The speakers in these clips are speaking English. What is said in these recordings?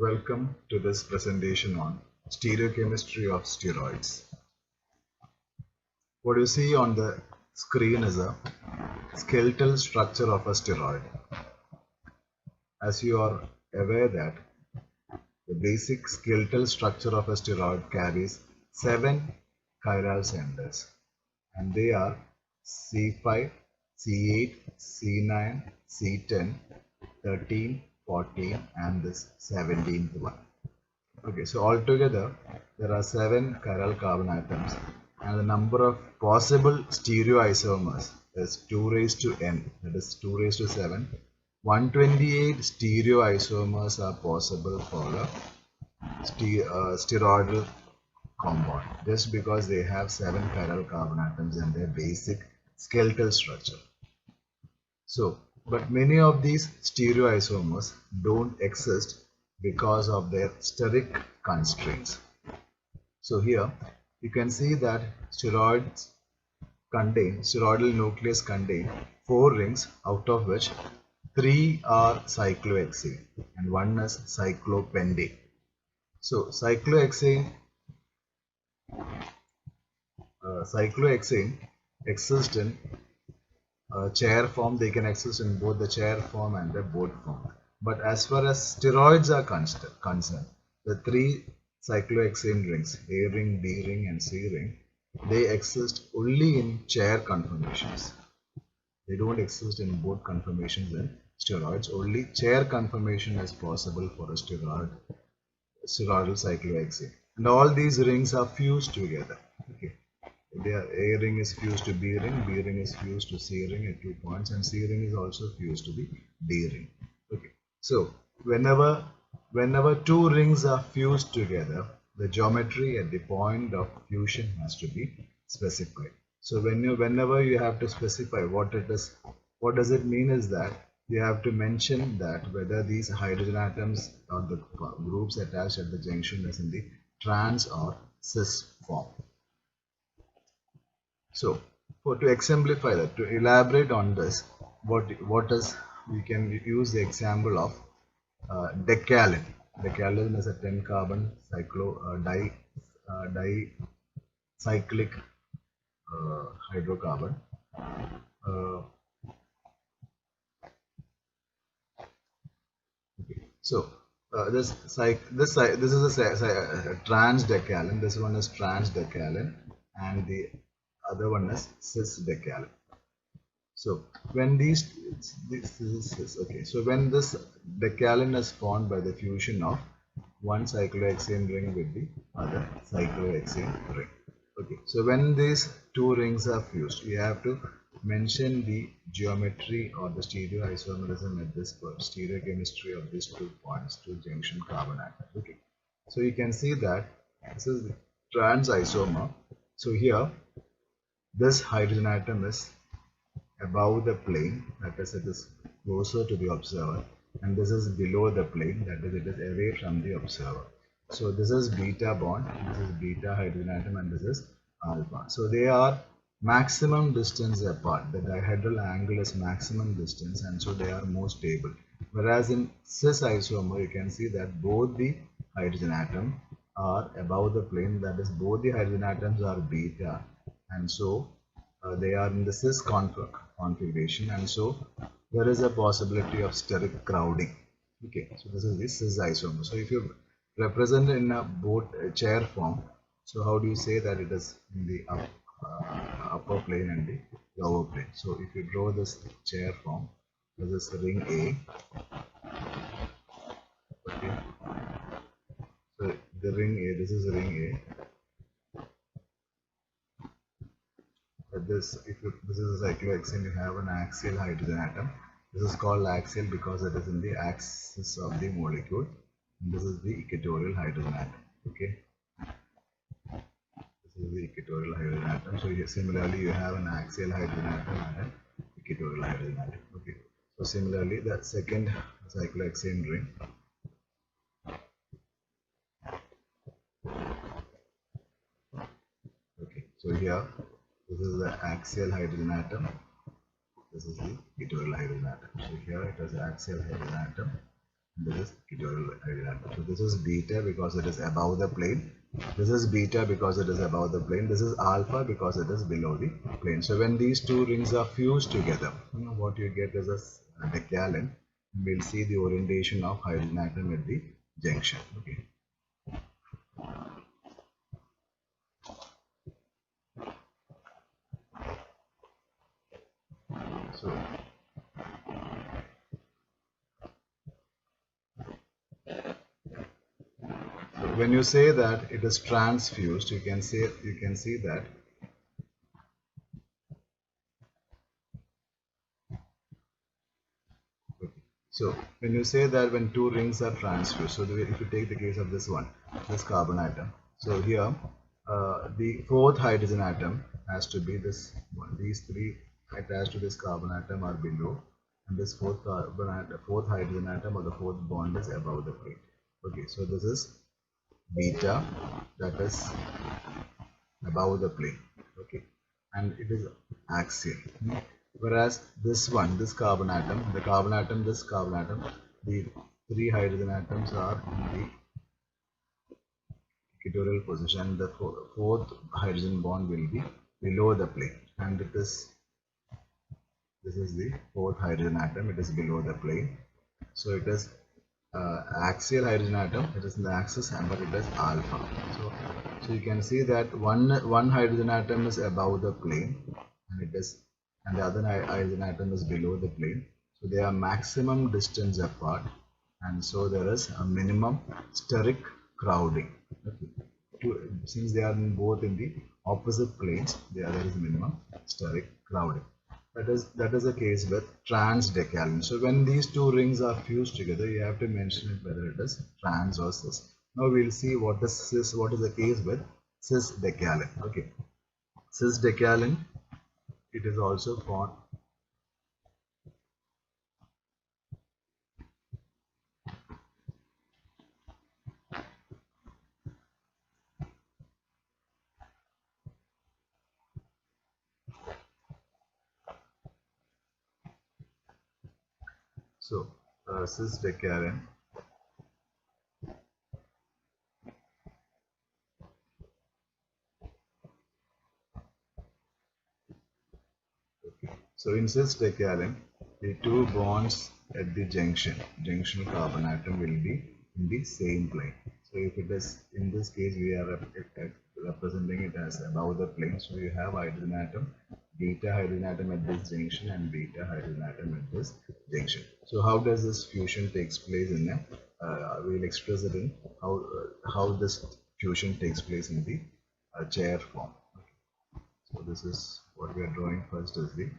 Welcome to this presentation on stereochemistry of steroids. What you see on the screen is a skeletal structure of a steroid. As you are aware that the basic skeletal structure of a steroid carries 7 chiral centers, and they are C5, C8, C9, C10, 13, 14 and this 17th one. Okay, so altogether there are 7 chiral carbon atoms and the number of possible stereoisomers is 2 raised to n, that is 2 raised to 7. 128 stereoisomers are possible for a steroidal compound just because they have 7 chiral carbon atoms in their basic skeletal structure. So, but many of these stereoisomers don't exist because of their steric constraints. So here you can see that steroidal nucleus contain 4 rings, out of which 3 are cyclohexane and 1 is cyclopentane. So cyclohexane exists in chair form. They can exist in both the chair form and the boat form. But as far as steroids are concerned, the 3 cyclohexane rings, A ring, B ring and C ring, they exist only in chair conformations. They don't exist in both conformations in steroids. Only chair conformation is possible for a steroidal cyclohexane. And all these rings are fused together. Okay. A ring is fused to B ring, B ring is fused to C ring at 2 points, and C ring is also fused to the D ring. Okay. So whenever 2 rings are fused together, the geometry at the point of fusion has to be specified. So whenever you have to specify what does it mean is that you have to mention that whether these hydrogen atoms or the groups attached at the junction is in the trans or cis form. So, to exemplify that, to elaborate on this, we can use the example of decalin. Decalin is a 10 carbon dicyclic hydrocarbon. So this is a trans decalin. This one is trans decalin, and the other one is cis decalin. So when this decalin is formed by the fusion of one cyclohexane ring with the other cyclohexane ring. Okay, so when these 2 rings are fused, we have to mention the geometry or the stereoisomerism at this point, stereochemistry of these 2 points, 2 junction carbon atoms. Okay, so you can see that this is the trans isomer. So here this hydrogen atom is above the plane, that is it is closer to the observer, and this is below the plane, that is it is away from the observer. So this is beta bond, this is beta hydrogen atom, and this is alpha. So they are maximum distance apart. The dihedral angle is maximum distance, and so they are more stable. Whereas in cis isomer, you can see that both the hydrogen atom are above the plane, that is both the hydrogen atoms are beta, and so they are in the cis configuration, and so there is a possibility of steric crowding. Okay, so this is the cis isomer. So if you represent in a chair form, so how do you say that it is in the upper plane and the lower plane? So if you draw this chair form, this is ring A. Okay, so the ring A, this is ring A. This is a cyclohexane, you have an axial hydrogen atom. This is called axial because it is in the axis of the molecule. And this is the equatorial hydrogen atom. Okay, this is the equatorial hydrogen atom. So similarly, you have an axial hydrogen atom and an equatorial hydrogen atom. Okay, so similarly, the second cyclohexane ring. Okay, so here this is the axial hydrogen atom. This is the equatorial hydrogen atom. So here it is axial hydrogen atom. This is equatorial hydrogen atom. So this is beta because it is above the plane. This is beta because it is above the plane. This is alpha because it is below the plane. So when these two rings are fused together, what you get is a decalin. We'll see the orientation of hydrogen atom at the junction. Okay. So when you say that it is transfused, you can see that so when you say that when two rings are transfused, so if you take the case of this one, this carbon atom, so here the fourth hydrogen atom has to be this one. These three attached to this carbon atom are below, and this fourth hydrogen atom or the fourth bond is above the plate. Okay, so this is beta, that is above the plane. Okay, and it is axial. Whereas this one, this carbon atom, this carbon atom, the three hydrogen atoms are in the equatorial position. The fourth hydrogen bond will be below the plane, and this is the fourth hydrogen atom. It is below the plane, so it is axial hydrogen atom. It is in the axis, and but it is alpha. So you can see that one hydrogen atom is above the plane, and the other hydrogen atom is below the plane. So they are maximum distance apart, and so there is a minimum steric crowding. Okay. Since they are both in the opposite planes, there is minimum steric crowding. That is the case with trans-decalin. So when these two rings are fused together, you have to mention it whether it is trans or cis. Now we'll see what is cis, what is the case with cis-decalin. Okay, cis-decalin, it is also formed. So cis-decalin, so in cis-decalin, the two bonds at the junction carbon atom will be in the same plane. So if it is, in this case we are representing it as above the plane, so you have hydrogen atom, beta hydrogen atom at this junction and beta hydrogen atom at this junction. So how does this fusion takes place in a, we'll express it in how this fusion takes place in the chair form. Okay. So this is what we are drawing first, is the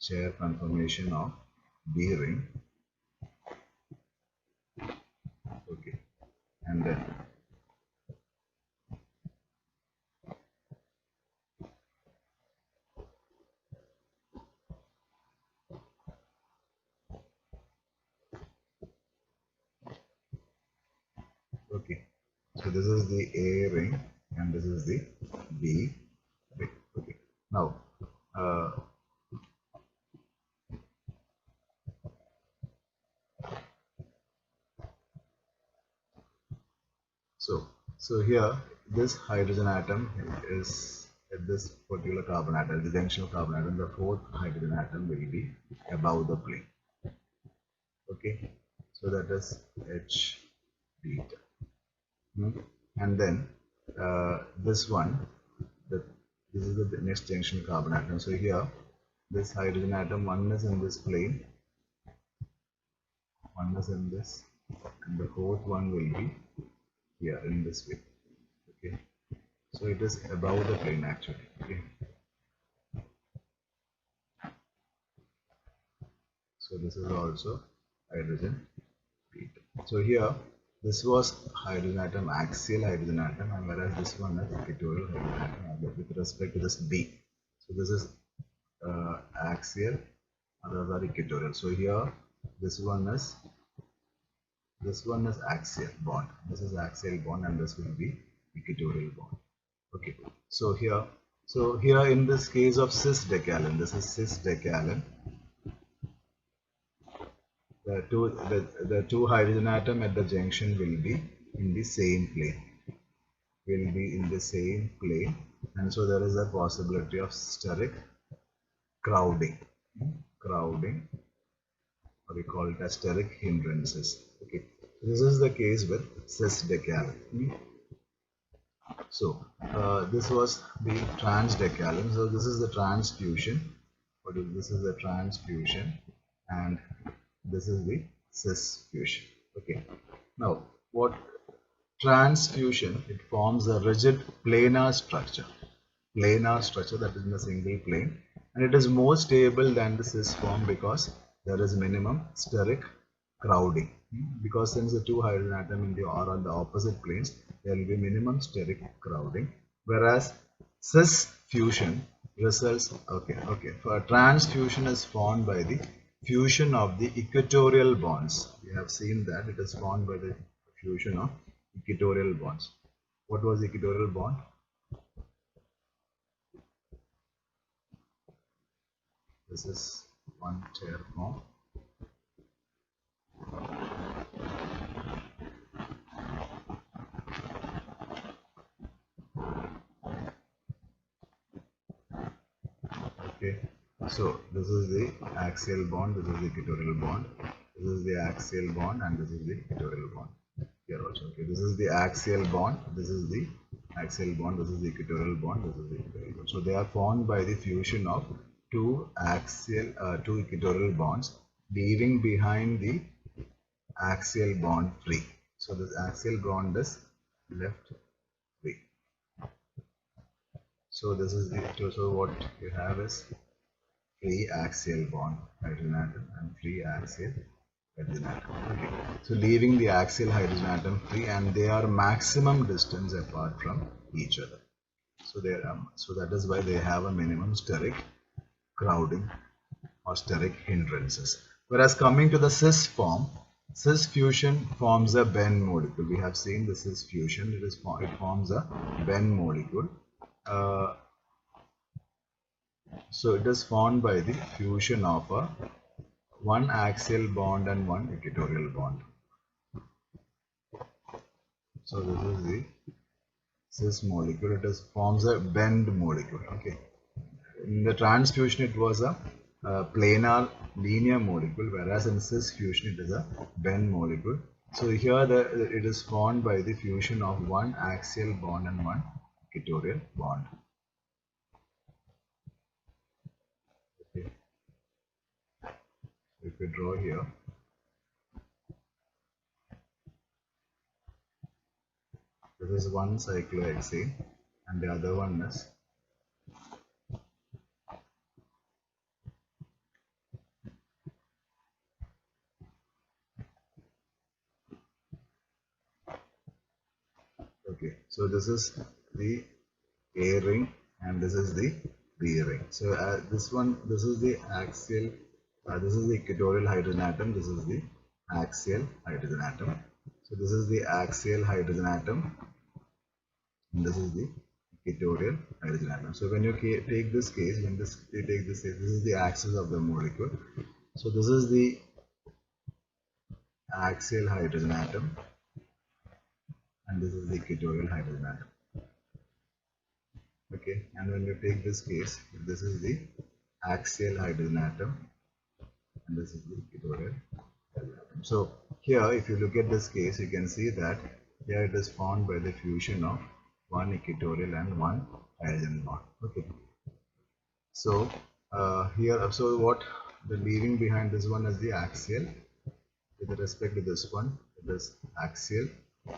chair conformation of B ring. Okay, and then okay, so this is the A ring and this is the B ring. Okay, now so here this hydrogen atom is at this particular carbon atom, the junction of carbon atom, the fourth hydrogen atom will be above the plane. Okay, so that is H beta. And then this one, this is the next junction carbon atom. So here this hydrogen atom, one is in this plane, one is in this, and the fourth one will be here in this way. Okay, so it is above the plane actually. Okay, so this is also hydrogen beta. So here this was hydrogen atom, axial hydrogen atom, and whereas this one is equatorial hydrogen atom with respect to this B. So this is axial, others are equatorial. So here this one is axial bond, this is axial bond, and this will be equatorial bond. Okay, so here in this case of cis-decalin, this is cis-decalin. the two hydrogen atom at the junction will be in the same plane, and so there is a possibility of steric crowding, or we call it as steric hindrances. Okay, this is the case with cis decalin. So this was the trans decalin. So this is the transfusion. This is the transfusion, and this is the cis fusion. Okay. Now, what transfusion? It forms a rigid planar structure. That is in a single plane, and it is more stable than the cis form because there is minimum steric crowding. Because since the two hydrogen atoms are on the opposite planes, there will be minimum steric crowding. Whereas cis fusion results, for transfusion is formed by the fusion of the equatorial bonds. We have seen that it is formed by the fusion of equatorial bonds. What was the equatorial bond? This is one chair form. Okay, so this is the axial bond, this is the equatorial bond, this is the axial bond, and this is the equatorial bond. Here also, okay, this is the axial bond, this is the axial bond, this is the equatorial bond, this is the equatorial bond. So they are formed by the fusion of two equatorial bonds, leaving behind the axial bond free. So this axial bond is left free. So this is the, so what you have is free axial bond hydrogen atom and free axial hydrogen atom. Okay. So leaving the axial hydrogen atom free, and they are maximum distance apart from each other. So they are, so that is why they have a minimum steric crowding or steric hindrances. Whereas coming to the cis form, cis fusion forms a Benn molecule. We have seen the cis fusion. It forms a Benn molecule. So it is formed by the fusion of a one axial bond and one equatorial bond. So this is the cis molecule. It forms a Benn molecule. Okay. In the transfusion, it was a planar linear molecule, whereas in cis fusion, it is a Benn molecule. So here it is formed by the fusion of one axial bond and one equatorial bond. Okay. If we draw here, this is one cyclohexane and the other one is okay. So this is the A ring and this is the B ring. So this is the axial, this is the equatorial hydrogen atom, this is the axial hydrogen atom. So this is the axial hydrogen atom and this is the equatorial hydrogen atom. So when you take this case, this is the axis of the molecule. So this is the axial hydrogen atom and this is the equatorial hydrogen atom. Okay, and when you take this case, this is the axial hydrogen atom and this is the equatorial hydrogen atom. So here, if you look at this case, you can see that here it is formed by the fusion of one equatorial and one hydrogen bond. Okay, so here, so what the leaving behind this one is the axial. With respect to this one, it is axial, it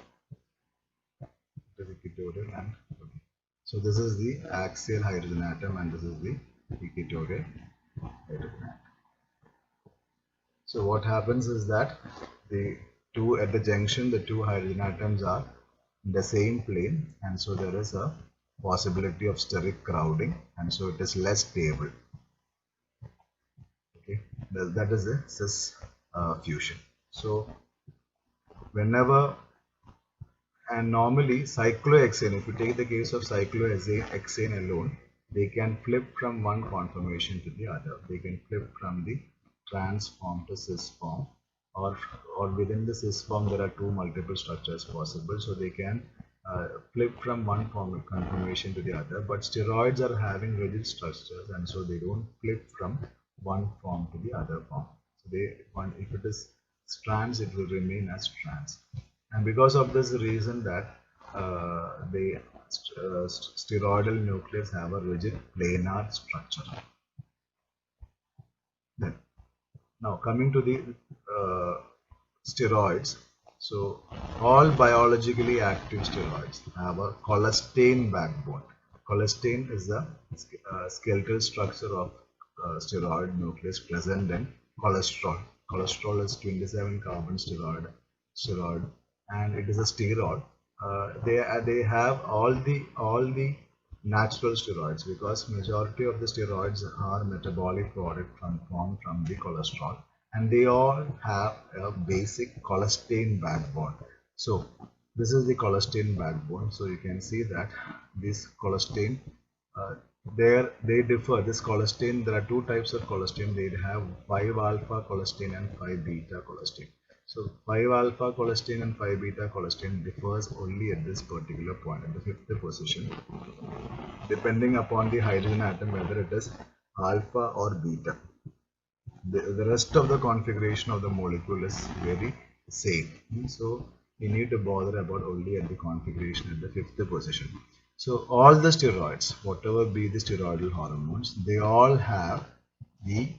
is equatorial, and okay. So this is the axial hydrogen atom and this is the equatorial hydrogen atom. So what happens is that the two at the junction, the two hydrogen atoms are in the same plane, and so there is a possibility of steric crowding, and so it is less stable. Okay, that is the cis fusion. So whenever, and normally cyclohexane, if you take the case of cyclohexane alone, they can flip from one conformation to the other. They can flip from the trans form to cis form, or within the cis form there are two multiple structures possible, so they can flip from one form conformation to the other, but steroids are having rigid structures and so they don't flip from one form to the other form. So if it is strands, it will remain as strands, and because of this reason that the steroidal nucleus have a rigid planar structure. Then, now coming to the steroids. So all biologically active steroids have a cholesterol backbone. Cholesterol is the skeletal structure of steroid nucleus present in cholesterol. Cholesterol is 27 carbon steroid, and it is a steroid. They have all the natural steroids, because majority of the steroids are metabolic product formed from the cholesterol, and they all have a basic cholesterol backbone. So this is the cholesterol backbone. So you can see that this cholesterol, uh, they differ. This cholesterol, there are two types of cholesterol. They have 5 alpha cholesterol and 5 beta cholesterol. So 5 alpha cholesterol and 5 beta cholesterol differs only at this particular point, at the fifth position, depending upon the hydrogen atom whether it is alpha or beta. The rest of the configuration of the molecule is very same. So we need to bother about only at the configuration at the fifth position. So all the steroids, whatever be the steroidal hormones, they all have the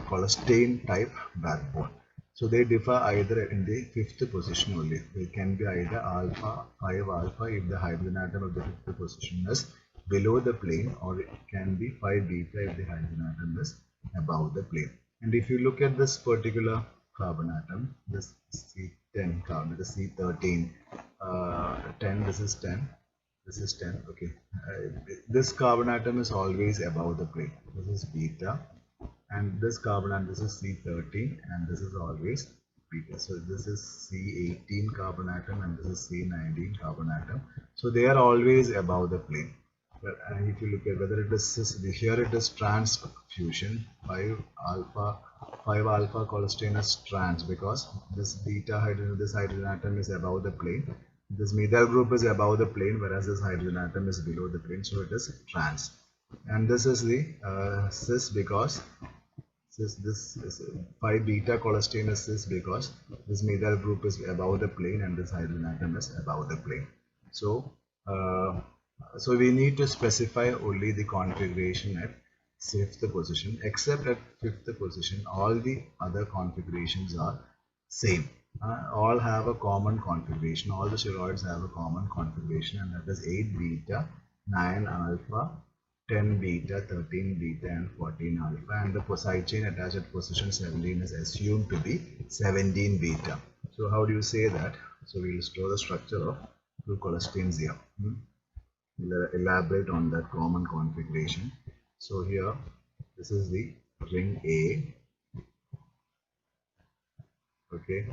cholesterol type backbone. So they differ either in the fifth position only. They can be either alpha, 5 alpha if the hydrogen atom of the fifth position is below the plane, or it can be 5 beta if the hydrogen atom is above the plane. And if you look at this particular carbon atom, this C10 carbon, this C13, 10, this is 10, this is 10, okay. This carbon atom is always above the plane. This is beta, and this carbon atom, this is C13, and this is always beta. So this is C18 carbon atom and this is C19 carbon atom. So they are always above the plane. But if you look at whether it is here, it is trans fusion, 5 alpha cholesterol is trans, because this beta hydrogen, this hydrogen atom is above the plane. This methyl group is above the plane, whereas this hydrogen atom is below the plane, so it is trans. And this is the cis, because this is 5 beta cholesterol is cis, because this methyl group is above the plane and this hydrogen atom is above the plane. So so we need to specify only the configuration at fifth position, except at fifth position all the other configurations are same. All have a common configuration. All the steroids have a common configuration, and that is 8 beta, 9 alpha, 10 beta, 13 beta, and 14 alpha, and the side chain attached at position 17 is assumed to be 17 beta. So how do you say that? So we will store the structure of two cholesterols here. Elaborate on that common configuration. So here, this is the ring A. Okay,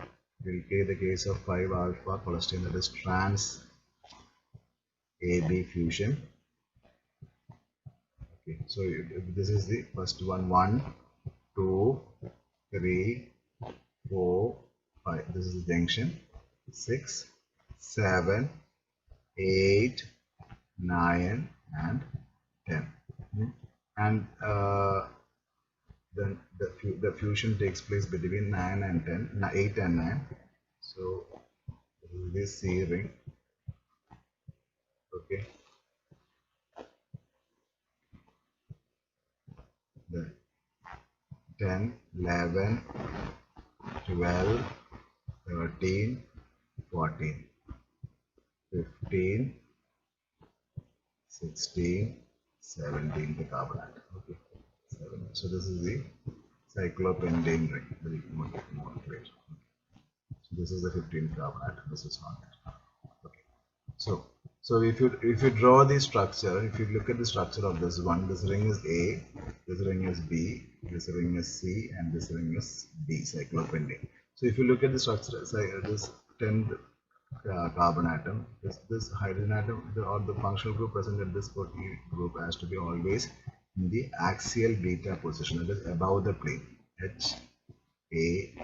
we'll take the case of 5 alpha cholesterol, that is trans AB fusion. Okay, so this is the first one. 1, 2, 3, 4, 5. This is the junction. 6, 7, 8, 9, and 10. And then the fusion takes place between 9 and 10, 8 and 9. So this C ring. Okay. The 10, 11, 12, 13, 14, 15, 16, 17, the carbon atom. Okay. 7. So this is the cyclopentane ring, the monoplate. So this is the 15th carbon atom. This is not it. Okay. So if you draw the structure, if you look at the structure of this one, this ring is A, this ring is B, this ring is C, and this ring is D, cyclopentane. So if you look at the structure, this 10th carbon atom, this hydrogen atom, or the functional group present in this protein group has to be always in the axial beta position, that is above the plane. H A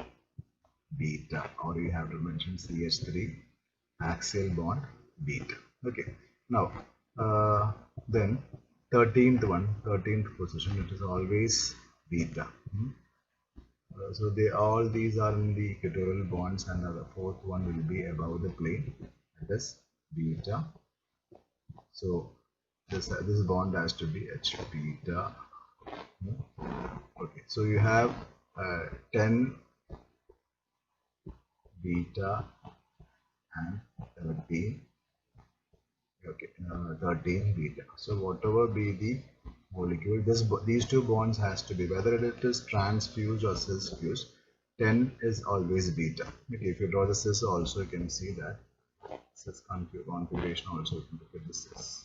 beta, or you have to mention CH3 axial bond beta. Okay. Now, then 13th position, it is always beta. So they all these are in the equatorial bonds, and the fourth one will be above the plane, that is beta. So this bond has to be H beta. Okay, so you have 10 beta and 13. Okay, 13 beta. So whatever be the molecule, these two bonds has to be, whether it is transfused or cis-fused, 10 is always beta. Okay, if you draw the cis also, you can see that cis configuration also, you can look at the cis.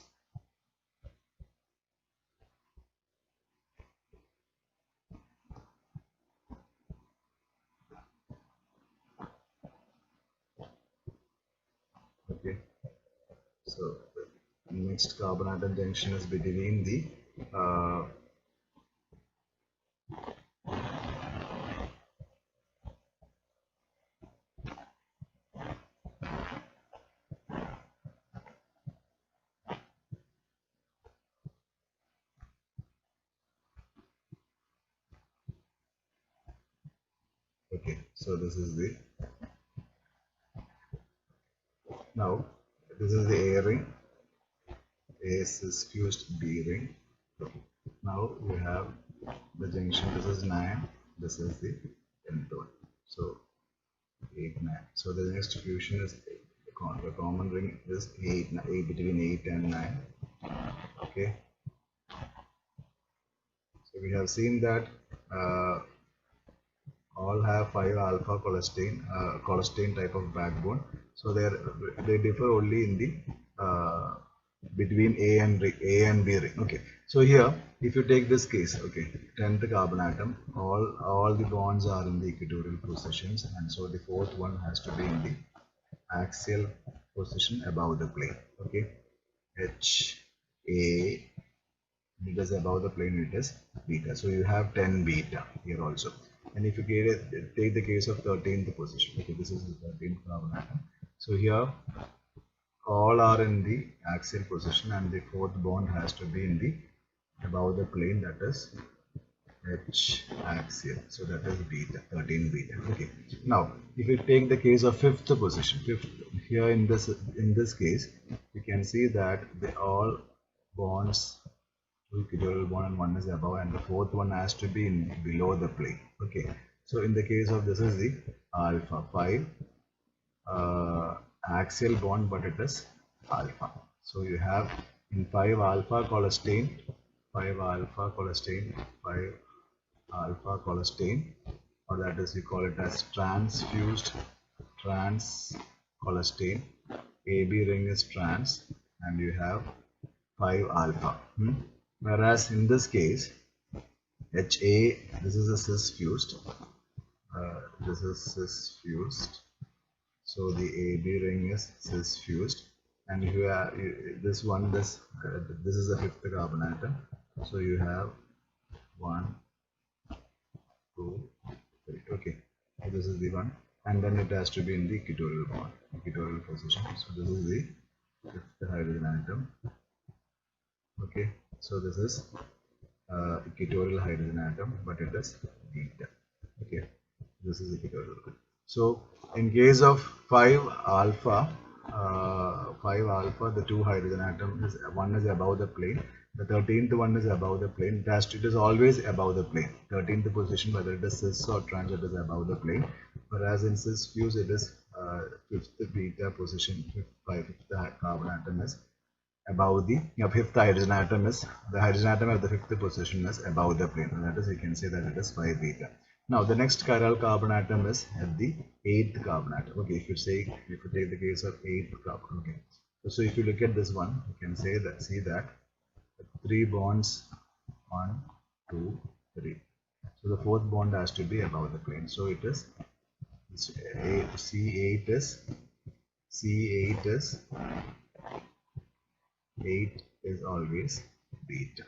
Okay, so the next carbon atom junction is between the okay, so this is the, now this is the A ring, A cis-fused B ring. Now we have the junction, this is 9, this is the 10th one. So 8, 9. So the next fusion is the common ring is 8, 8 between 8 and 9. Okay. So we have seen that all have 5 alpha cholesterol type of backbone. So they differ only in the between A and B ring. Okay. So here, if you take this case, okay, 10th carbon atom, all the bonds are in the equatorial positions, and so the fourth one has to be in the axial position above the plane. Okay, H A, it is above the plane, it is beta. So you have 10 beta here also. And if you take the case of 13th position, okay, this is the 13th carbon atom. So here all are in the axial position, and the fourth bond has to be in the above the plane, that is H axial. So that is beta, 13 beta. Okay. Now, if you take the case of fifth position, here in this case, you can see that they all bonds, two equatorial bond and one is above, and the fourth one has to be below the plane. Okay. So in the case of this is the alpha 5 axial bond, but it is alpha. So you have in 5 alpha cholesterol, 5 alpha cholesterol, 5 alpha cholesterol, or that is, we call it as transfused trans cholesterol. AB ring is trans, and you have 5 alpha. Whereas in this case, HA, this is a cis fused. This is cis fused. So the AB ring is cis fused, and you have this one. This is the fifth carbon atom. So you have 1, 2, 3. Okay, so this is the one, and then it has to be in the equatorial bond, equatorial position. So this is the fifth hydrogen atom. Okay, so this is equatorial hydrogen atom, but it is beta. Okay, this is equatorial. So in case of 5 alpha, the 2 hydrogen atom is, one is above the plane, the 13th one is above the plane. It is always above the plane. 13th position, whether it is cis or trans, it is above the plane. Whereas in cis fuse, it is 5th beta position, 5th carbon atom is above the fifth hydrogen atom is, the hydrogen atom of the fifth position is above the plane. That is, you can say that it is 5 beta. Now the next chiral carbon atom is at the 8th carbon atom. Okay, if you take the case of 8th carbon. Okay, so if you look at this one, you can say that, see that 3 bonds, 1, 2, 3. So the fourth bond has to be above the plane. So it is C8 is 8 is always beta.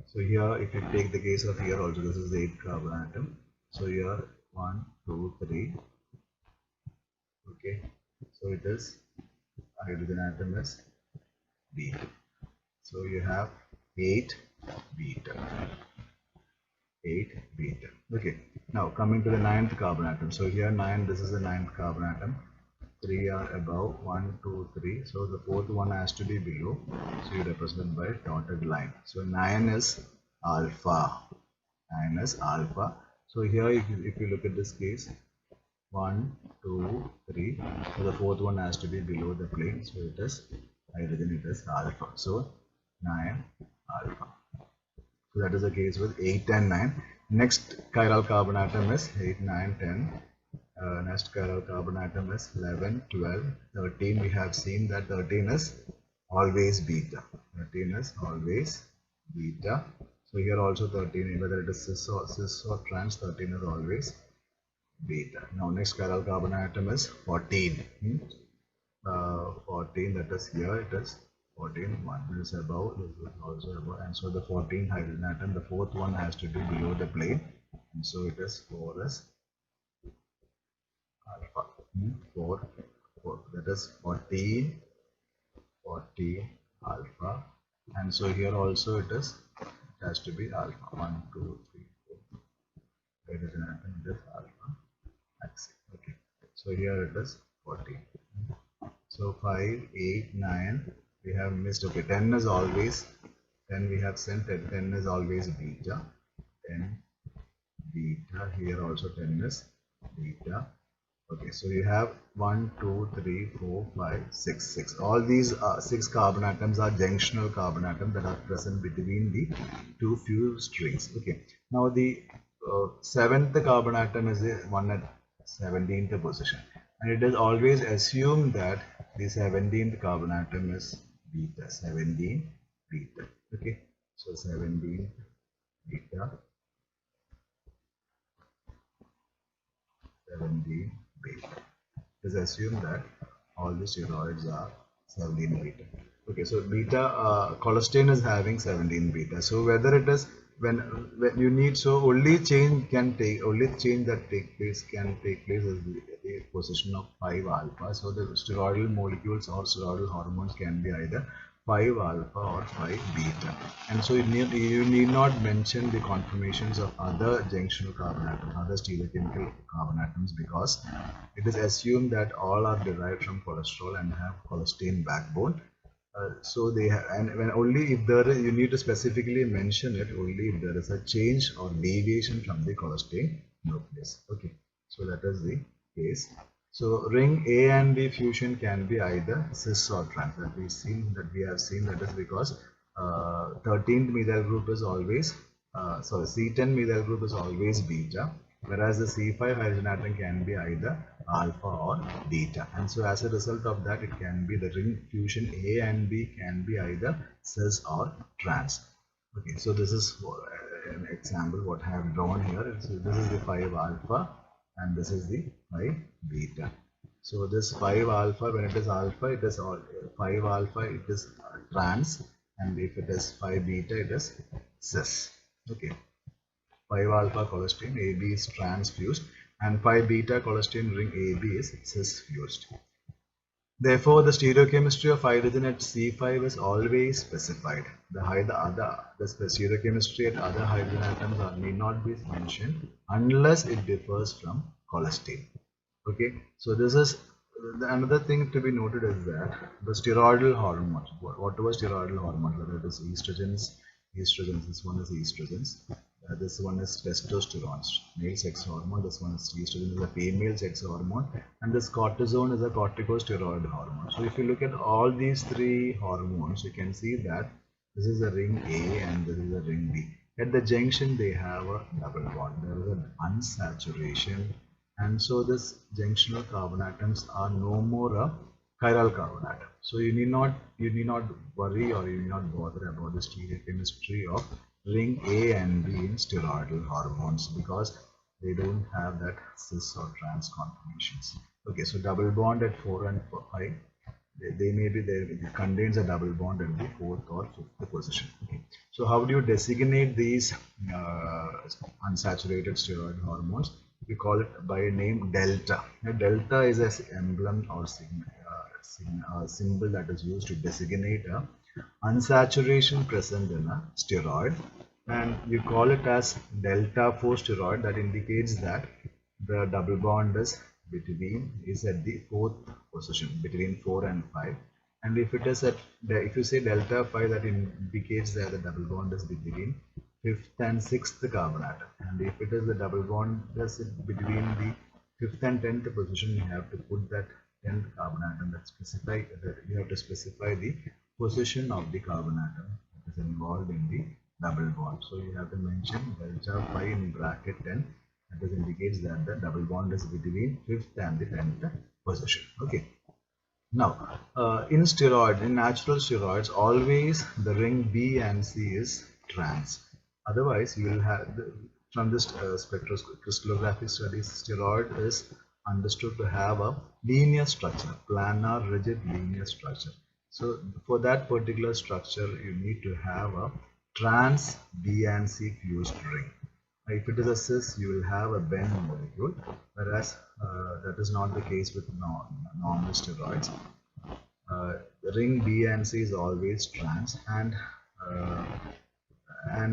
So here, if you take the case of here also, this is the 8th carbon atom. So here 1, 2, 3. Okay, so it is hydrogen atom is beta. So you have 8 beta. 8 beta. Okay, now coming to the ninth carbon atom. So here 9, this is the ninth carbon atom. 3 are above, 1, 2, 3. So the fourth one has to be below. So you represent by dotted line. So 9 is alpha. 9 is alpha. So here if you look at this case, 1, 2, 3. So the fourth one has to be below the plane. So it is hydrogen, it is alpha. So 9 alpha. So that is the case with 8 and 9. Next chiral carbon atom is 8, 9, 10. Next chiral carbon atom is 11, 12, 13. We have seen that 13 is always beta. 13 is always beta. So here also 13, whether it is cis or trans, 13 is always beta. Now next chiral carbon atom is 14. 14, that is here it is 14, 1 is above, this is also above, and so the 14th hydrogen atom, the fourth one has to be below the plane, and so it is 4 is alpha. 4, that is 14, 14 alpha, and so here also it has to be alpha. 1, 2, 3, 4 hydrogen atom, it is alpha. Okay, so here it is 14. So 5, 8, 9, we have missed. Okay, 10 is always, 10 we have sent, 10 is always beta. 10 beta, here also 10 is beta. Okay, so you have 1, 2, 3, 4, 5, 6, 6. All these 6 carbon atoms are junctional carbon atoms that are present between the two fused rings. Okay, now the 7th carbon atom is the one at 17th position, and it is always assumed that the 17th carbon atom is beta. 17 beta. Okay, so 17 beta, 17 beta. It is assumed that all the steroids are 17 beta. Okay, so beta cholesterol is having 17 beta. So whether it is when you need, so only change that take place as the position of 5 alpha. So the steroidal molecules or steroidal hormones can be either 5 alpha or 5 beta, and so you need not mention the conformations of other junctional carbon atoms, other stereochemical carbon atoms, because it is assumed that all are derived from cholesterol and have cholesterol backbone. So they have, and when only if there is, you need to specifically mention it only if there is a change or deviation from the cholesterol nucleus. Okay, so that is the case. So ring A and B fusion can be either cis or trans. That we have seen that is because 13th methyl group is always C10 methyl group is always beta, whereas the C5 hydrogen atom can be either alpha or beta, and so as a result of that, it can be the ring fusion A and B can be either cis or trans. Okay, so this is an example what I have drawn here. So this is the 5 alpha and this is the 5 beta. So this 5 alpha, when it is alpha, it is all 5 alpha, it is trans, and if it is 5 beta, it is cis. Okay, 5 alpha cholesterol AB is transfused, and 5 beta cholesterol ring AB is cis fused. Therefore, the stereochemistry of hydrogen at C5 is always specified. The stereochemistry at other hydrogen atoms need not be mentioned unless it differs from cholesterol. Okay, so this is another thing to be noted is that the steroidal hormones, whatever steroidal hormones, whether it is estrogens, this one is estrogens, this one is testosterone, male sex hormone, this one is estrogen, is a female sex hormone, and this cortisone is a corticosteroid hormone. So if you look at all these three hormones, you can see that this is a ring A and this is a ring B. At the junction, they have a double bond. There is an unsaturation, and so this junctional carbon atoms are no more a chiral carbon atom. So you need not worry or you need not bother about the stereochemistry of ring A and B in steroidal hormones, because they don't have that cis or trans conformations. Okay, so double bond at 4 and 5, they may be there, it contains a double bond at the 4th or 5th position. Okay, so how do you designate these unsaturated steroid hormones? we call it by a name delta. Now, delta is an emblem or symbol that is used to designate a unsaturation present in a steroid, and you call it as delta for steroid. That indicates that the double bond is at the fourth position between 4 and 5, and if it is if you say delta 5, that indicates that the double bond is between 5th and 6th carbon atom, and if it is the double bond is between the 5th and 10th position, you have to put that 10th carbon atom, you have to specify the position of the carbon atom that is involved in the double bond. So you have to mention delta 5 in bracket 10. That indicates that the double bond is between 5th and the 10th position. Okay. Now, in natural steroids, always the ring B and C is trans. Otherwise, you will have from this crystallographic studies, steroid is understood to have a linear structure, planar rigid linear structure. So for that particular structure, you need to have a trans B and C fused ring. If it is a cis, you will have a bend molecule, whereas that is not the case with normal steroids. The ring B and C is always trans, and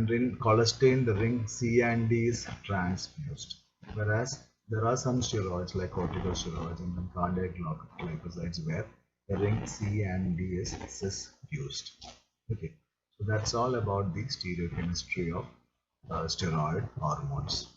in colistin the ring C and D is transfused, whereas there are some steroids like corticosteroids and cardiac glycosides where the ring C and D is cis fused. Okay, so that's all about the stereochemistry of steroid hormones.